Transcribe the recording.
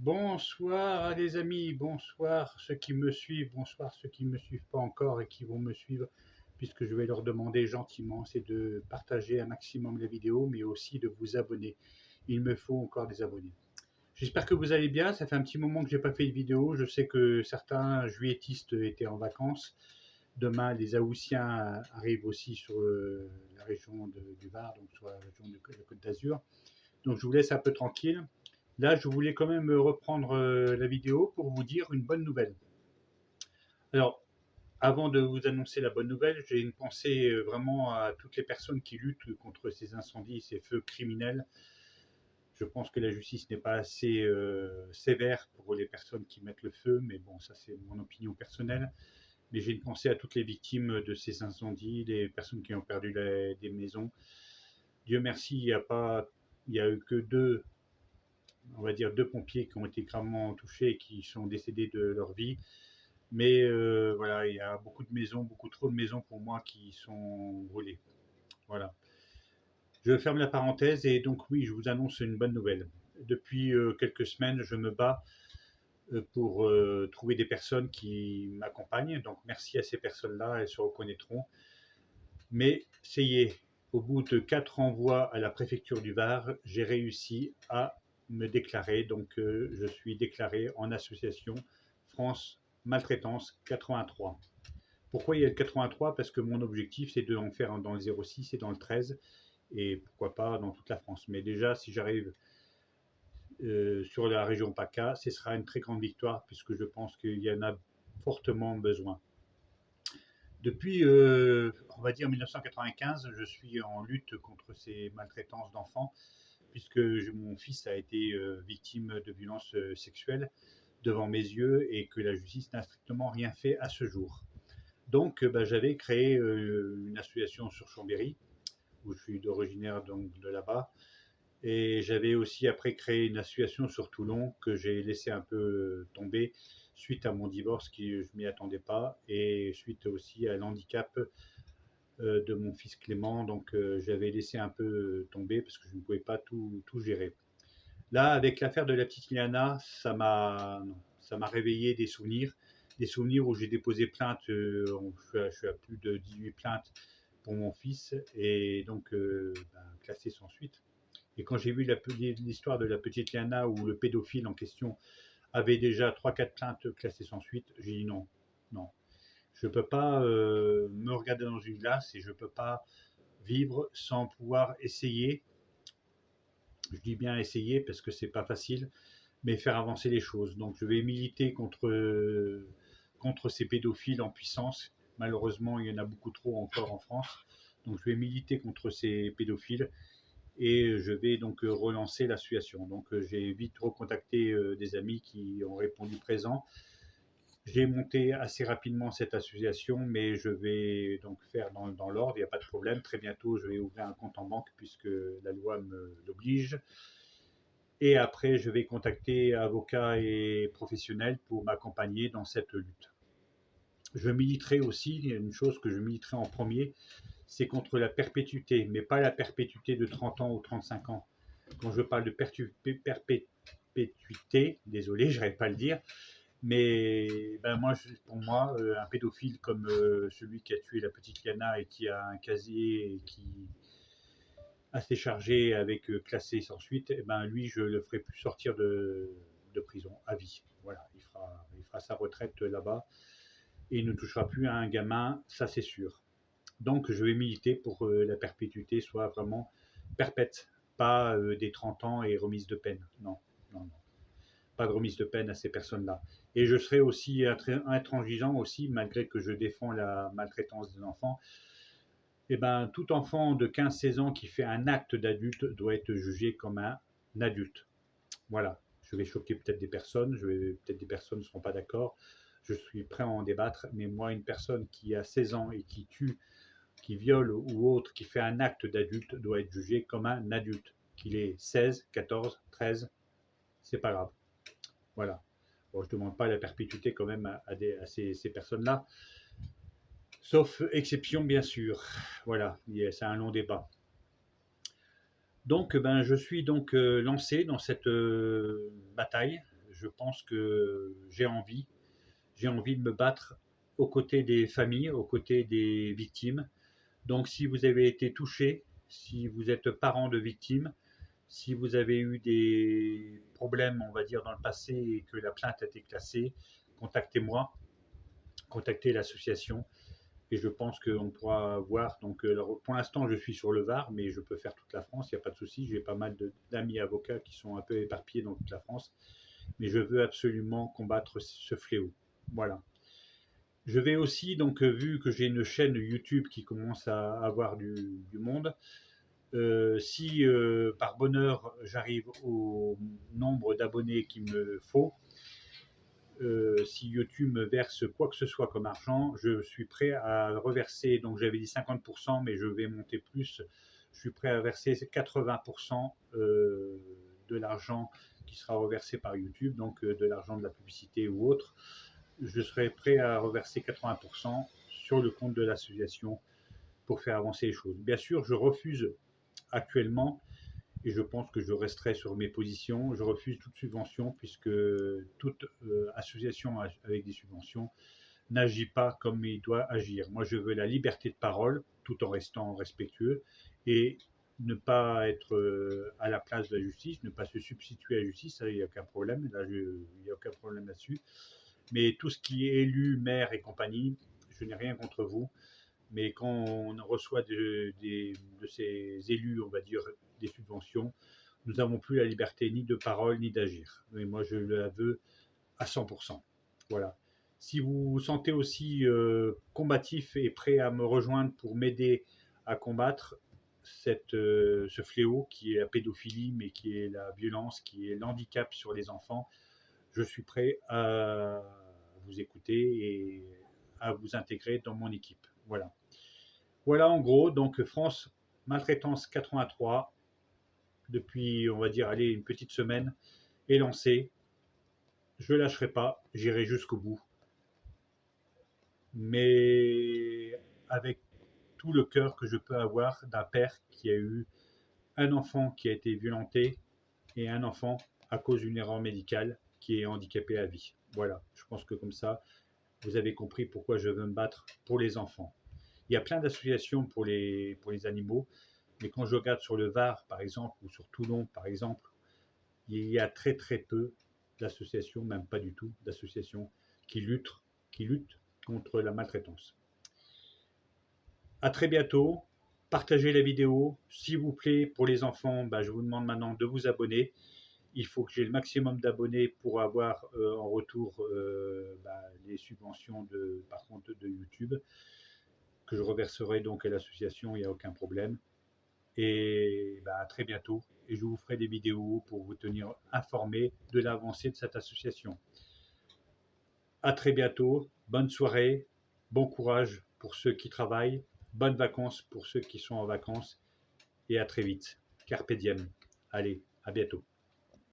Bonsoir les amis, bonsoir ceux qui me suivent, bonsoir ceux qui ne me suivent pas encore et qui vont me suivre, puisque je vais leur demander gentiment, c'est de partager un maximum la vidéo, mais aussi de vous abonner. Il me faut encore des abonnés. J'espère que vous allez bien, ça fait un petit moment que j'ai pas fait de vidéo, je sais que certains juilletistes étaient en vacances. Demain, les Haussiens arrivent aussi sur la région du Var, donc sur la région de la Côte d'Azur. Donc je vous laisse un peu tranquille. Là, je voulais quand même reprendre la vidéo pour vous dire une bonne nouvelle. Alors, avant de vous annoncer la bonne nouvelle, j'ai une pensée vraiment à toutes les personnes qui luttent contre ces incendies, ces feux criminels. Je pense que la justice n'est pas assez sévère pour les personnes qui mettent le feu, mais bon, ça c'est mon opinion personnelle. Mais j'ai une pensée à toutes les victimes de ces incendies, les personnes qui ont perdu des maisons. Dieu merci, il y a eu que on va dire deux pompiers qui ont été gravement touchés et qui sont décédés de leur vie. Mais voilà, il y a beaucoup de maisons, beaucoup trop de maisons pour moi qui sont brûlées. Voilà. Je ferme la parenthèse et donc oui, je vous annonce une bonne nouvelle. Depuis quelques semaines, je me bats pour trouver des personnes qui m'accompagnent. Donc merci à ces personnes-là, elles se reconnaîtront. Mais ça y est, au bout de 4 envois à la préfecture du Var, j'ai réussi à me déclarer. Donc je suis déclaré en association France Maltraitance 83. Pourquoi il y a le 83? Parce que mon objectif, c'est de en faire dans le 06 et dans le 13, et pourquoi pas dans toute la France. Mais déjà, si j'arrive sur la région PACA, ce sera une très grande victoire, puisque je pense qu'il y en a fortement besoin. Depuis, on va dire 1995, je suis en lutte contre ces maltraitances d'enfants, puisque mon fils a été victime de violences sexuelles devant mes yeux et que la justice n'a strictement rien fait à ce jour. Donc, j'avais créé une association sur Chambéry, où je suis originaire donc de là-bas, et j'avais aussi après créé une association sur Toulon que j'ai laissé un peu tomber suite à mon divorce, qui je m'y attendais pas, et suite aussi à l'handicap de mon fils Clément. Donc j'avais laissé un peu tomber parce que je ne pouvais pas tout gérer. Là, avec l'affaire de la petite Liana, ça m'a réveillé des souvenirs où j'ai déposé plainte. Je suis à plus de 18 plaintes pour mon fils et donc classé sans suite. Et quand j'ai vu l'histoire de la petite Liana où le pédophile en question avait déjà 3-4 plaintes classées sans suite, j'ai dit non, non. Je ne peux pas me regarder dans une glace et je ne peux pas vivre sans pouvoir essayer. Je dis bien essayer parce que c'est pas facile, mais faire avancer les choses. Donc je vais militer contre ces pédophiles en puissance. Malheureusement, il y en a beaucoup trop encore en France. Donc je vais militer contre ces pédophiles et je vais donc relancer l'association. Donc j'ai vite recontacté des amis qui ont répondu présent. J'ai monté assez rapidement cette association, mais je vais donc faire dans l'ordre, il n'y a pas de problème. Très bientôt, je vais ouvrir un compte en banque puisque la loi me l'oblige. Et après, je vais contacter avocats et professionnels pour m'accompagner dans cette lutte. Je militerai aussi, il y a une chose que je militerai en premier, c'est contre la perpétuité, mais pas la perpétuité de 30 ans ou 35 ans. Quand je parle de perpétuité, désolé, je n'arrive pas à le dire, mais moi, pour moi, un pédophile comme celui qui a tué la petite Liana et qui a un casier et qui assez chargé avec classé sans suite, lui, je le ferai plus sortir de prison à vie. Voilà, il fera sa retraite là-bas et il ne touchera plus à un gamin, ça c'est sûr. Donc je vais militer pour que la perpétuité soit vraiment perpète, pas des 30 ans et remise de peine. Non, non, non. Pas de remise de peine à ces personnes-là. Et je serai aussi intransigeant aussi, malgré que je défends la maltraitance des enfants. Tout enfant de 15-16 ans qui fait un acte d'adulte doit être jugé comme un adulte. Voilà. Je vais choquer peut-être des personnes, peut-être des personnes ne seront pas d'accord. Je suis prêt à en débattre, mais moi, une personne qui a 16 ans et qui tue, qui viole ou autre, qui fait un acte d'adulte, doit être jugé comme un adulte. Qu'il ait 16, 14, 13, c'est pas grave. Voilà. Bon, je ne demande pas la perpétuité quand même à ces personnes-là, sauf exception bien sûr. Voilà, c'est un long débat. Donc je suis donc lancé dans cette bataille. je pense que j'ai envie de me battre aux côtés des familles, aux côtés des victimes. Donc si vous avez été touché, si vous êtes parent de victimes, si vous avez eu des problèmes, on va dire, dans le passé et que la plainte a été classée, contactez-moi, contactez l'association et je pense qu'on pourra voir. Donc, alors, pour l'instant, je suis sur le Var, mais je peux faire toute la France, il n'y a pas de souci. J'ai pas mal d'amis avocats qui sont un peu éparpillés dans toute la France, mais je veux absolument combattre ce fléau. Voilà. Je vais aussi, donc, vu que j'ai une chaîne YouTube qui commence à avoir du monde, si par bonheur j'arrive au nombre d'abonnés qu'il me faut, si YouTube me verse quoi que ce soit comme argent, je suis prêt à reverser, donc j'avais dit 50%, mais je vais monter plus, je suis prêt à verser 80% de l'argent qui sera reversé par YouTube, donc de l'argent de la publicité ou autre. Je serai prêt à reverser 80% sur le compte de l'association pour faire avancer les choses. Bien sûr, je refuse actuellement, et je pense que je resterai sur mes positions. Je refuse toute subvention puisque toute association avec des subventions n'agit pas comme il doit agir. Moi, je veux la liberté de parole tout en restant respectueux et ne pas être à la place de la justice, ne pas se substituer à la justice, ça, il n'y a aucun problème. Là, il n'y a aucun problème là-dessus. Mais tout ce qui est élu, maire et compagnie, je n'ai rien contre vous. Mais quand on reçoit de ces élus, on va dire, des subventions, nous n'avons plus la liberté ni de parole ni d'agir. Mais moi, je la veux à 100%. Voilà. Si vous vous sentez aussi combatif et prêt à me rejoindre pour m'aider à combattre ce fléau qui est la pédophilie, mais qui est la violence, qui est l'handicap sur les enfants, je suis prêt à vous écouter et à vous intégrer dans mon équipe. Voilà. Voilà en gros, donc France Maltraitance 83, depuis on va dire allez, une petite semaine, est lancée. Je ne lâcherai pas, j'irai jusqu'au bout. Mais avec tout le cœur que je peux avoir d'un père qui a eu un enfant qui a été violenté et un enfant à cause d'une erreur médicale qui est handicapé à vie. Voilà, je pense que comme ça, vous avez compris pourquoi je veux me battre pour les enfants. Il y a plein d'associations pour les animaux, mais quand je regarde sur le Var, par exemple, ou sur Toulon, par exemple, il y a très très peu d'associations, même pas du tout, d'associations qui luttent contre la maltraitance. À très bientôt, partagez la vidéo, s'il vous plaît, pour les enfants, je vous demande maintenant de vous abonner. Il faut que j'ai le maximum d'abonnés pour avoir en retour les subventions par contre de YouTube, que je reverserai donc à l'association, il n'y a aucun problème. Et à très bientôt. Et je vous ferai des vidéos pour vous tenir informé de l'avancée de cette association. À très bientôt. Bonne soirée. Bon courage pour ceux qui travaillent. Bonnes vacances pour ceux qui sont en vacances. Et à très vite. Carpe diem. Allez, à bientôt.